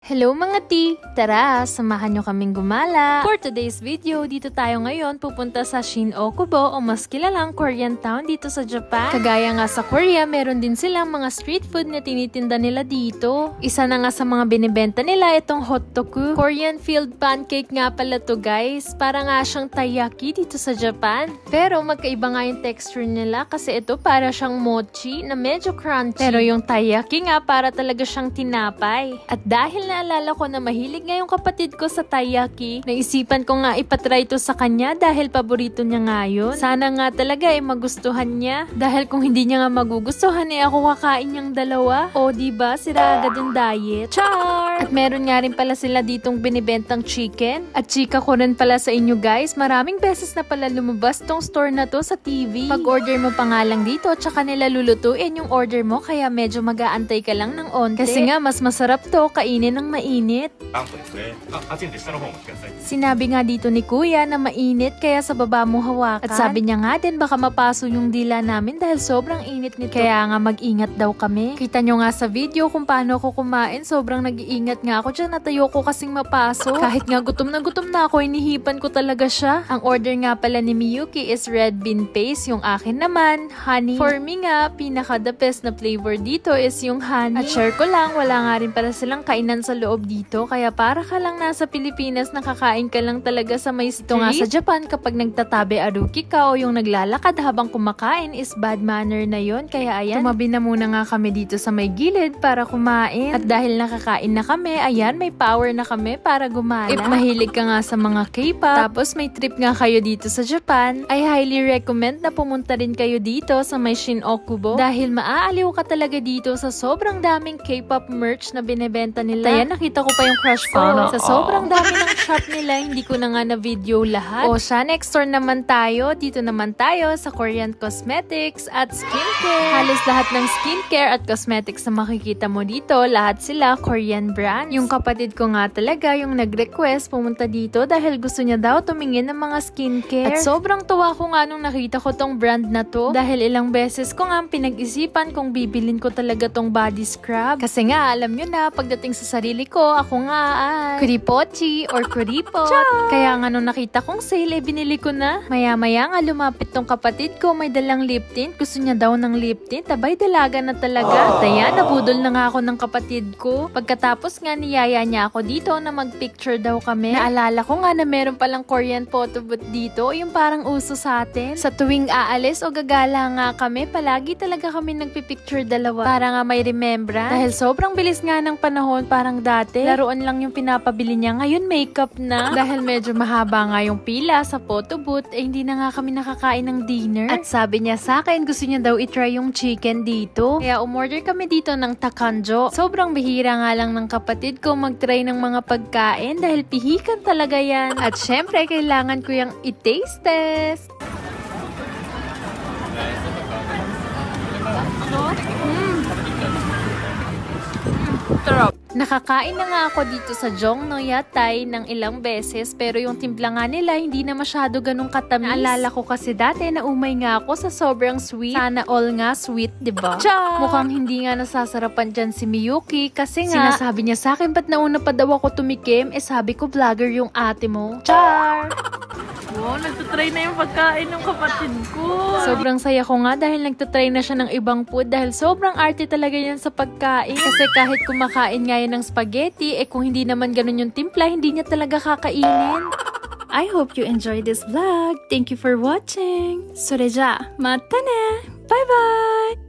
Hello mga tea! Tara, samahan nyo kaming gumala! For today's video, dito tayo ngayon pupunta sa Shin-Okubo o mas kilalang Korean town dito sa Japan. Kagaya nga sa Korea, meron din silang mga street food na tinitinda nila dito. Isa na nga sa mga binibenta nila itong hottoku. Korean filled pancake nga pala to guys. Para nga siyang taiyaki dito sa Japan. Pero magkaiba nga yung texture nila kasi ito para siyang mochi na medyo crunchy. Pero yung taiyaki nga para talaga siyang tinapay. At dahil naalala ko na mahilig nga yung kapatid ko sa taiyaki, naisipan ko nga ipatry to sa kanya dahil paborito niya nga yun. Sana nga talaga magustuhan niya. Dahil kung hindi niya nga magugustuhan ako kakain niyang dalawa. O diba, sira agad yung diet. Char! At meron nga rin pala sila ditong binibentang chicken. At chika ko rin pala sa inyo guys, maraming beses na pala lumabas tong store na to sa TV. Pag order mo pa nga lang dito, tsaka nila lulutuin yung order mo, kaya medyo mag-aantay ka lang ng onte. Kasi nga mas masarap to kainin ng mainit. Sinabi nga dito ni kuya na mainit kaya sa baba mo hawakan. At sabi niya nga din baka mapaso yung dila namin dahil sobrang init nito. Kaya nga mag-ingat daw kami. Kita nyo nga sa video kung paano ako kumain. Sobrang nag-iingat nga ako dyan at ayoko kasing mapaso. Kahit nga gutom na ako, inihipan ko talaga siya. Ang order nga pala ni Miyuki is red bean paste. Yung akin naman, honey. For me nga, pinaka the best na flavor dito is yung honey. At share ko lang, wala nga rin para silang kainan sa loob dito, kaya para ka lang nasa Pilipinas, nakakain ka lang talaga sa may street. Ito nga sa Japan, kapag nagtatabe aruki ka o yung naglalakad habang kumakain is bad manner na yon. Kaya ayan, tumabi na muna nga kami dito sa may gilid para kumain. At dahil nakakain na kami, ayan, may power na kami para gumala. If mahilig ka nga sa mga K-pop, tapos may trip nga kayo dito sa Japan, I highly recommend na pumunta rin kayo dito sa may Shin-Okubo dahil maaaliw ka talaga dito sa sobrang daming K-pop merch na binebenta nila. Ayan, nakita ko pa yung crush ko. Sa sobrang dami ng shop nila, hindi ko na nga na video lahat. O siya, next store naman tayo. Dito naman tayo sa Korean cosmetics at skincare. Halos lahat ng skincare at cosmetics na makikita mo dito, lahat sila Korean brands. Yung kapatid ko nga talaga yung nag-request pumunta dito dahil gusto niya daw tumingin ng mga skincare. At sobrang tuwa ko nga nung nakita ko tong brand na to dahil ilang beses ko nga pinag-isipan kung bibilin ko talaga tong body scrub. Kasi nga, alam nyo na, pagdating sa sarili ko, ako nga ay kuripochi or kuripot. Kaya nga nung nakita kong sale, binili ko na. Maya-maya nga lumapit tong kapatid ko, may dalang lip tint. Gusto niya daw ng lip tint. Tabay, dalaga na talaga. At ayan, nabudol na nga ako ng kapatid ko. Pagkatapos nga niyaya niya ako dito na mag-picture daw kami. Naalala ko nga na meron palang Korean photo booth dito, yung parang uso sa atin. Sa tuwing aalis o gagala nga kami, palagi talaga kami nagpipicture dalawa. Para nga may remembrance. Dahil sobrang bilis nga ng panahon, parang dati laruan lang yung pinapabili niya. Ngayon makeup na. Dahil medyo mahaba nga yung pila sa photo booth, hindi na nga kami nakakain ng dinner. At sabi niya sa akin, gusto niya daw itry yung chicken dito. Kaya umorder kami dito ng takanjo. Sobrang bihira nga lang ng kapatid ko mag-try ng mga pagkain dahil pihikan talaga yan. At syempre, kailangan ko yung i-taste test. Sarap. Nakakain na nga ako dito sa Jongno Yatay ng ilang beses pero yung timpla nga nila hindi na masyado ganun katamis. Naalala ko kasi dati na umay nga ako sa sobrang sweet. Sana all nga sweet, diba? Mukhang hindi nga nasasarapan dyan si Miyuki kasi nga sinasabi niya sa akin ba't nauna pa daw ako tumikim? Sabi ko vlogger yung ate mo. Char! Wow, nagtutry na yung pagkain ng kapatid ko. Sobrang saya ko nga dahil nagtutry na siya ng ibang food dahil sobrang arte talaga yan sa pagkain. Kasi kahit kumakain nga yan ng spaghetti, kung hindi naman ganun yung timpla, hindi niya talaga kakainin. I hope you enjoyed this vlog. Thank you for watching. それじゃ、またね. Bye bye!